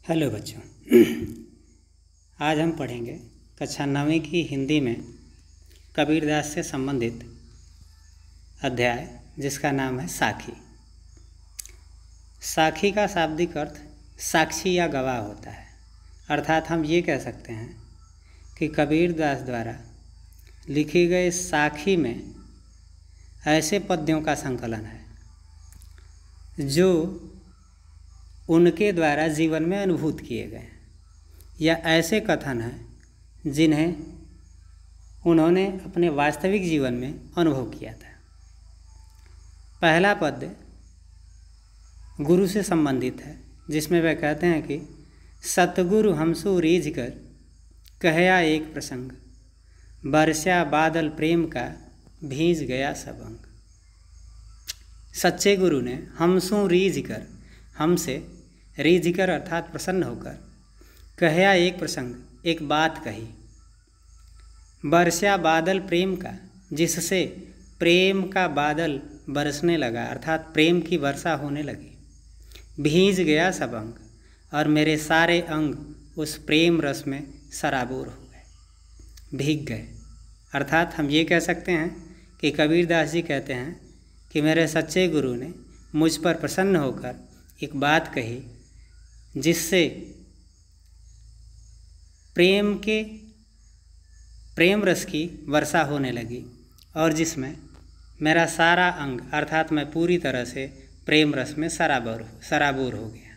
Hello बच्चों। आज हम पढ़ेंगे कक्षा 9वीं की हिंदी में कबीरदास से संबंधित अध्याय जिसका नाम है साखी। साखी का शाब्दिक अर्थ साक्षी या गवाह होता है। अर्थात हम ये कह सकते हैं कि कबीरदास द्वारा लिखी गई साखी में ऐसे पद्यों का संकलन है जो उनके द्वारा जीवन में अनुभूत किए गए या ऐसे कथन हैं जिन्हें उन्होंने अपने वास्तविक जीवन में अनुभव किया था। पहला पद्य गुरु से संबंधित है, जिसमें वह कहते हैं कि सतगुरु हमसु रीझ कर कहया एक प्रसंग, बरसा बादल प्रेम का भींज गया सब अंग। सच्चे गुरु ने हमसु रीझ कर, हमसे रीझ कर अर्थात प्रसन्न होकर, कहया एक प्रसंग, एक बात कही, बरसा बादल प्रेम का, जिससे प्रेम का बादल बरसने लगा अर्थात प्रेम की वर्षा होने लगी। भींज गया सब अंग, और मेरे सारे अंग उस प्रेम रस में सराबोर हो गए, भीग गए। अर्थात हम ये कह सकते हैं कि कबीरदास जी कहते हैं कि मेरे सच्चे गुरु ने मुझ पर प्रसन्न होकर एक बात कही जिससे प्रेम रस की वर्षा होने लगी और जिसमें मेरा सारा अंग अर्थात मैं पूरी तरह से प्रेम रस में सराबोर हो गया।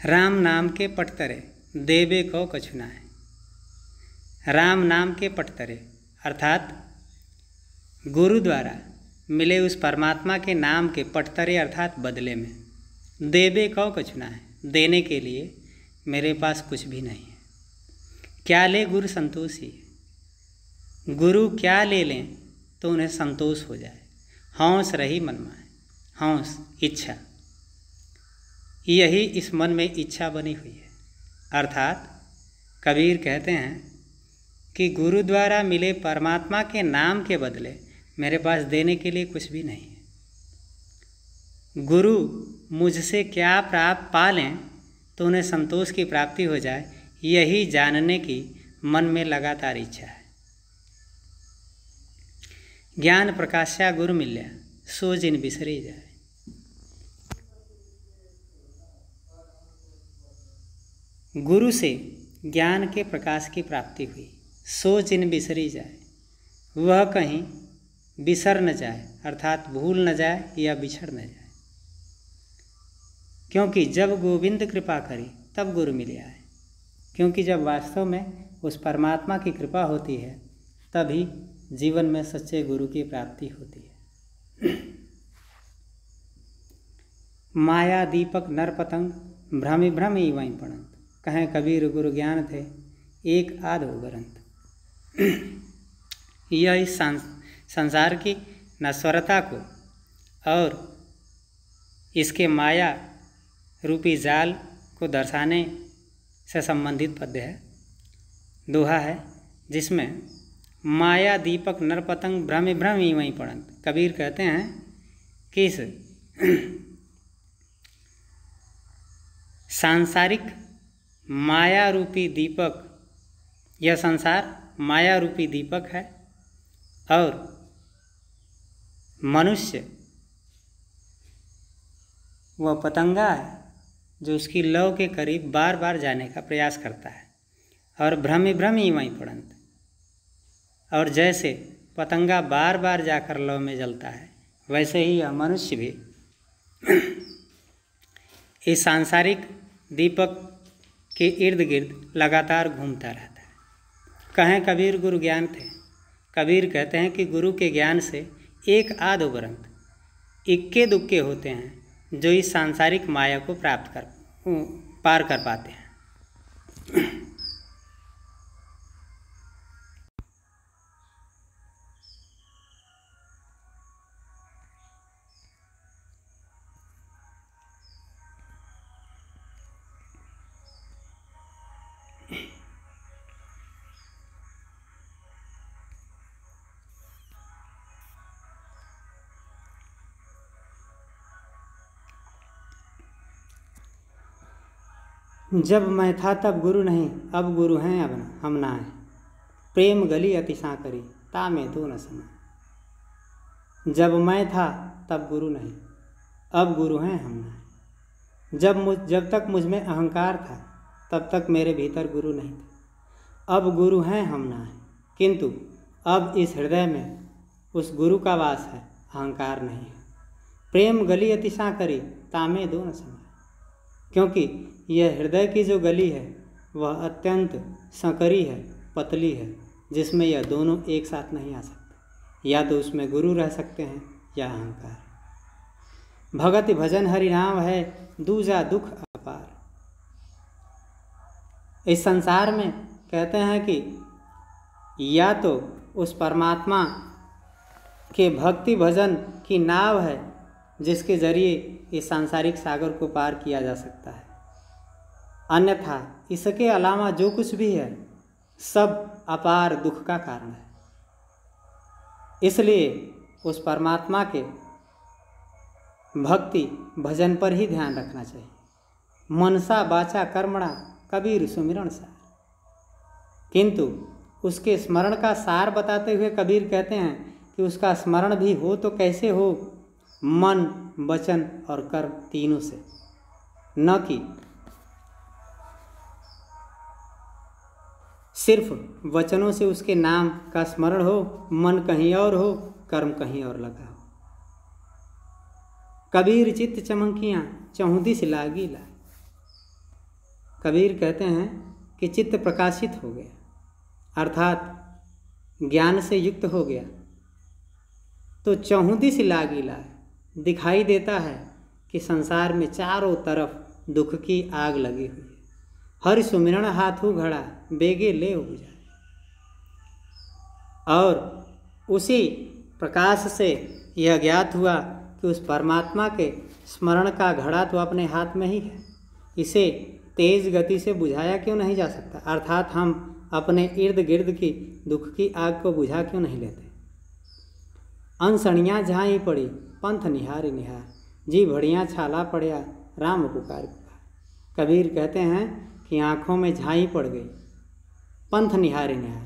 राम नाम के पटतरे देवे को कछुनाए। राम नाम के पटतरे अर्थात गुरु द्वारा मिले उस परमात्मा के नाम के पटतरे अर्थात बदले में देवे को कछुनाए, देने के लिए मेरे पास कुछ भी नहीं है। क्या ले गुरु संतोषी, गुरु क्या ले लें तो उन्हें संतोष हो जाए। हौस रही मन में, हौस इच्छा, यही इस मन में इच्छा बनी हुई है। अर्थात कबीर कहते हैं कि गुरु द्वारा मिले परमात्मा के नाम के बदले मेरे पास देने के लिए कुछ भी नहीं है। गुरु मुझसे क्या प्राप्त पा लें तो उन्हें संतोष की प्राप्ति हो जाए, यही जानने की मन में लगातार इच्छा है। ज्ञान प्रकाश्या गुरु मिल्या, सो जिन बिसरी जाए। गुरु से ज्ञान के प्रकाश की प्राप्ति हुई, सो जिन बिसरी जाए, वह कहीं बिसर न जाए अर्थात भूल न जाए या बिछड़ न जाए। क्योंकि जब गोविंद कृपा करी तब गुरु मिले आए। क्योंकि जब वास्तव में उस परमात्मा की कृपा होती है तभी जीवन में सच्चे गुरु की प्राप्ति होती है। माया दीपक नर पतंग भ्रमि भ्रमि वहीं पड़ंत, कहें कबीर गुरु ज्ञान थे एक आध उगरंत। यह इस संसार की नश्वरता को और इसके माया रूपी जाल को दर्शाने से संबंधित पद्य है, दोहा है, जिसमें माया दीपक नर पतंग भ्रमि भ्रमि वहीं पड़ंत। कबीर कहते हैं कि इस सांसारिक माया रूपी दीपक, यह संसार माया रूपी दीपक है और मनुष्य वह पतंगा है जो उसकी लौ के करीब बार बार जाने का प्रयास करता है। और भ्रमि भ्रमि वहीं पड़ंत, और जैसे पतंगा बार बार जाकर लौ में जलता है वैसे ही यह मनुष्य भी इस सांसारिक दीपक के इर्द गिर्द लगातार घूमता रहता है। कहें कबीर गुरु ज्ञान थे, कबीर कहते हैं कि गुरु के ज्ञान से एक आध उबरंत, इक्के दुक्के होते हैं जो इस सांसारिक माया को पार कर पाते हैं। जब मैं था तब गुरु नहीं, अब गुरु हैं अब हम ना हैं। प्रेम गली अतिशा करी, ता में दो न समा। जब मैं था तब गुरु नहीं, अब गुरु हैं हम ना हैं। जब तक मुझ में अहंकार था तब तक मेरे भीतर गुरु नहीं था। अब गुरु हैं हम ना हैं, किंतु अब इस हृदय में उस गुरु का वास है, अहंकार नहीं है। प्रेम गली अतिशा करी, तामे दो न समा। क्योंकि यह हृदय की जो गली है वह अत्यंत संकरी है, पतली है, जिसमें यह दोनों एक साथ नहीं आ सकते। या तो उसमें गुरु रह सकते हैं या अहंकार। भगति भजन हरि नाम है, दूजा दुख अपार। इस संसार में कहते हैं कि या तो उस परमात्मा के भक्ति भजन की नाव है जिसके जरिए इस सांसारिक सागर को पार किया जा सकता है, अन्यथा इसके अलावा जो कुछ भी है सब अपार दुख का कारण है। इसलिए उस परमात्मा के भक्ति भजन पर ही ध्यान रखना चाहिए। मनसा वाचा कर्मणा कबीर सुमिरन सार। किंतु उसके स्मरण का सार बताते हुए कबीर कहते हैं कि उसका स्मरण भी हो तो कैसे हो, मन वचन और कर्म तीनों से, न कि सिर्फ वचनों से उसके नाम का स्मरण हो, मन कहीं और हो, कर्म कहीं और लगा हो। कबीर चित्त चमकियाँ चहुँ दिस लागी लाए। कबीर कहते हैं कि चित्त प्रकाशित हो गया, अर्थात ज्ञान से युक्त हो गया, तो चहुँ दिस लागी लाए, दिखाई देता है कि संसार में चारों तरफ दुख की आग लगी हुई है। हरि सुमिरन हाथू घड़ा, बेगे ले उपजाए। और उसी प्रकाश से यह ज्ञात हुआ कि उस परमात्मा के स्मरण का घड़ा तो अपने हाथ में ही है, इसे तेज गति से बुझाया क्यों नहीं जा सकता। अर्थात हम अपने इर्द गिर्द की दुख की आग को बुझा क्यों नहीं लेते। अनसणियाँ झाई पड़ी, पंथ निहारी निहार, जी भड़ियाँ छाला पड़िया, राम पुकार पुकार। कबीर कहते हैं कि आँखों में झाई पड़ गई, पंथ निहारी निहार,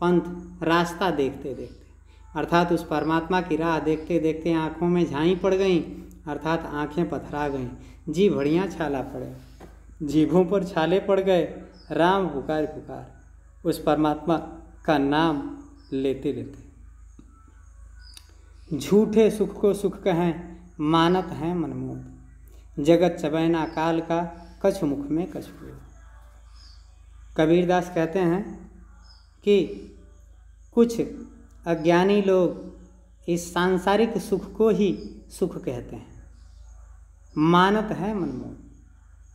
पंथ रास्ता देखते देखते, अर्थात उस परमात्मा की राह देखते देखते आँखों में झाई पड़ गईं, अर्थात आँखें पथरा गईं। जी भड़ियाँ छाला पड़े, जीभों पर छाले पड़ गए, राम पुकार पुकार, उस परमात्मा का नाम लेते लेते। झूठे सुख को सुख कहें, मानत हैं मनमोद, जगत चबैना काल का, कछु मुख में कछु बोल। कबीरदास कहते हैं कि कुछ अज्ञानी लोग इस सांसारिक सुख को ही सुख कहते हैं, मानत है मनमोद,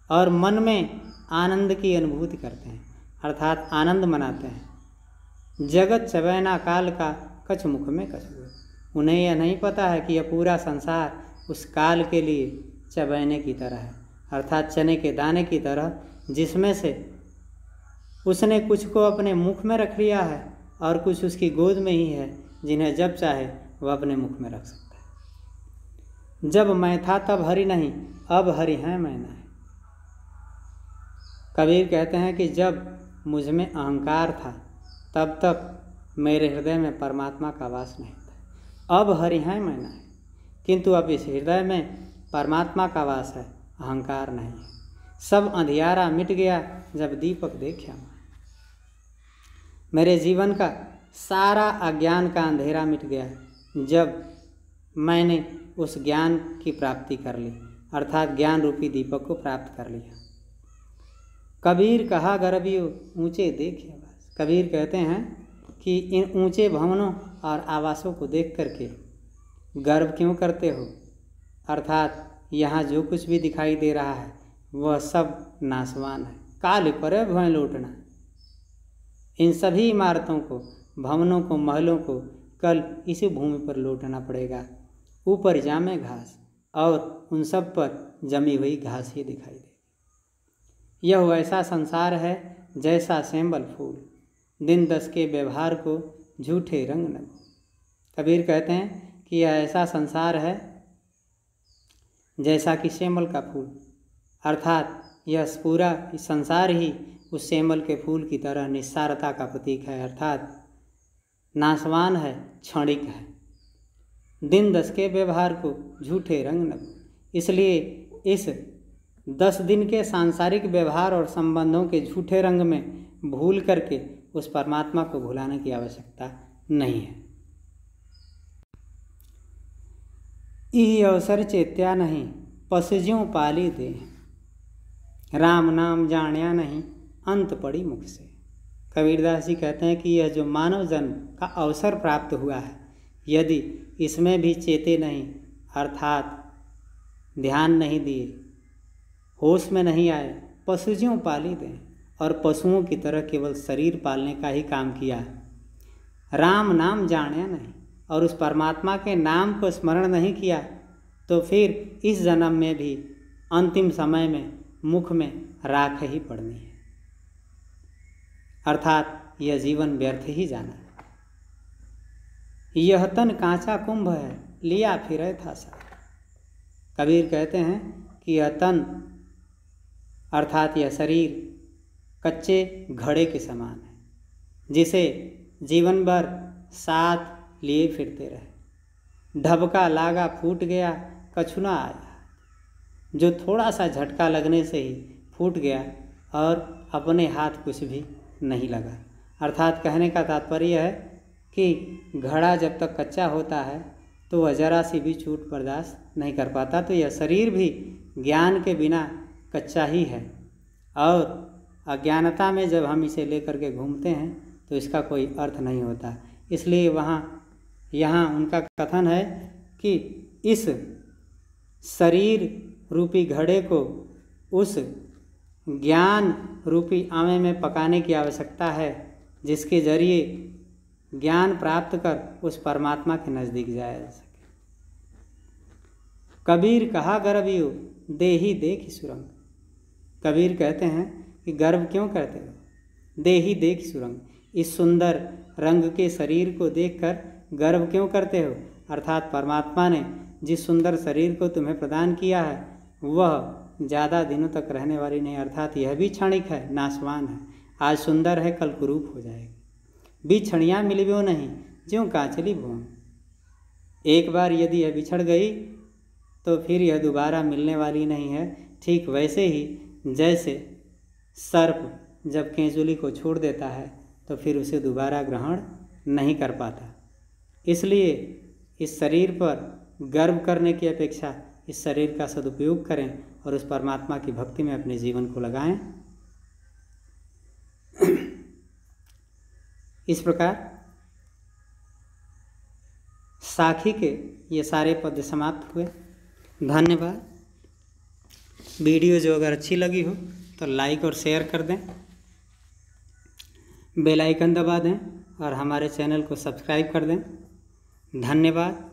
और मन में आनंद की अनुभूति करते हैं, अर्थात आनंद मनाते हैं। जगत चबैना काल का, कछु मुख में कछु बोल। उन्हें यह नहीं पता है कि यह पूरा संसार उस काल के लिए चबैने की तरह है, अर्थात चने के दाने की तरह, जिसमें से उसने कुछ को अपने मुख में रख लिया है और कुछ उसकी गोद में ही है, जिन्हें जब चाहे वह अपने मुख में रख सकता है। जब मैं था तब हरि नहीं, अब हरि हैं मैं नहीं। कबीर कहते हैं कि जब मुझ में अहंकार था तब तक मेरे हृदय में परमात्मा का वास नहीं था, अब हरि हैं मैं नहीं। किंतु अब इस हृदय में परमात्मा का वास है, अहंकार नहीं है। सब अंधियारा मिट गया जब दीपक देखा मैं। मेरे जीवन का सारा अज्ञान का अंधेरा मिट गया जब मैंने उस ज्ञान की प्राप्ति कर ली, अर्थात ज्ञान रूपी दीपक को प्राप्त कर लिया। कबीर कहा गर्भियो ऊंचे देखे आवास। कबीर कहते हैं कि इन ऊंचे भवनों और आवासों को देख करके गर्व क्यों करते हो, अर्थात यहाँ जो कुछ भी दिखाई दे रहा है वह सब नाशवान है, काल पर भय लौटना। इन सभी इमारतों को, भवनों को, महलों को कल इसी भूमि पर लौटना पड़ेगा। ऊपर जामे घास, और उन सब पर जमी हुई घास ही दिखाई देगी। यह वैसा संसार है जैसा सेंबल फूल, दिन दस के व्यवहार को झूठे रंग न। कबीर कहते हैं कि यह ऐसा संसार है जैसा कि सेंबल का फूल, अर्थात यह पूरा संसार ही उस सेमल के फूल की तरह निस्सारता का प्रतीक है, अर्थात नाशवान है, क्षणिक है। दिन 10 के व्यवहार को झूठे रंग न। इसलिए इस 10 दिन के सांसारिक व्यवहार और संबंधों के झूठे रंग में भूल करके उस परमात्मा को भुलाने की आवश्यकता नहीं है। ई अवसर चेत्या नहीं, पसज्यों पाली दे, राम नाम जान्या नहीं, अंत पड़ी मुख से। कबीरदास जी कहते हैं कि यह जो मानव जन्म का अवसर प्राप्त हुआ है, यदि इसमें भी चेते नहीं, अर्थात ध्यान नहीं दिए, होश में नहीं आए, पशुज्यों पाली दें और पशुओं की तरह केवल शरीर पालने का ही काम किया, राम नाम जान्या नहीं और उस परमात्मा के नाम को स्मरण नहीं किया, तो फिर इस जन्म में भी अंतिम समय में मुख में राख ही पड़नी है, अर्थात यह जीवन व्यर्थ ही जाना है। यह तन कांचा कुंभ है, लिया फिरे था सार। कबीर कहते हैं कि यह तन अर्थात यह शरीर कच्चे घड़े के समान है, जिसे जीवन भर साथ लिए फिरते रहे। ढबका लागा फूट गया, कछुना आया, जो थोड़ा सा झटका लगने से ही फूट गया और अपने हाथ कुछ भी नहीं लगा। अर्थात कहने का तात्पर्य है कि घड़ा जब तक कच्चा होता है तो वह जरा सी भी चोट बर्दाश्त नहीं कर पाता। तो यह शरीर भी ज्ञान के बिना कच्चा ही है, और अज्ञानता में जब हम इसे लेकर के घूमते हैं तो इसका कोई अर्थ नहीं होता। इसलिए यहाँ उनका कथन है कि इस शरीर रूपी घड़े को उस ज्ञान रूपी आमे में पकाने की आवश्यकता है, जिसके जरिए ज्ञान प्राप्त कर उस परमात्मा के नज़दीक जाया जा सके। कबीर कहा गर्भियो, देही देख सुरंग। कबीर कहते हैं कि गर्व क्यों करते हो, देही देख सुरंग, इस सुंदर रंग के शरीर को देखकर गर्व क्यों करते हो। अर्थात परमात्मा ने जिस सुंदर शरीर को तुम्हें प्रदान किया है वह ज़्यादा दिनों तक रहने वाली नहीं, अर्थात यह भी क्षणिक है, नाशवान है। आज सुंदर है, कल कुरूप हो जाएगी। भी क्षणियाँ मिलबो नहीं, ज्यों कांचली भुवन। एक बार यदि यह बिछड़ गई तो फिर यह दोबारा मिलने वाली नहीं है। ठीक वैसे ही जैसे सर्प जब केंचुली को छोड़ देता है तो फिर उसे दोबारा ग्रहण नहीं कर पाता। इसलिए इस शरीर पर गर्व करने की अपेक्षा इस शरीर का सदुपयोग करें और उस परमात्मा की भक्ति में अपने जीवन को लगाएं। इस प्रकार साखी के ये सारे पद समाप्त हुए। धन्यवाद। वीडियो जो अगर अच्छी लगी हो तो लाइक और शेयर कर दें, बेल आइकन दबा दें और हमारे चैनल को सब्सक्राइब कर दें। धन्यवाद।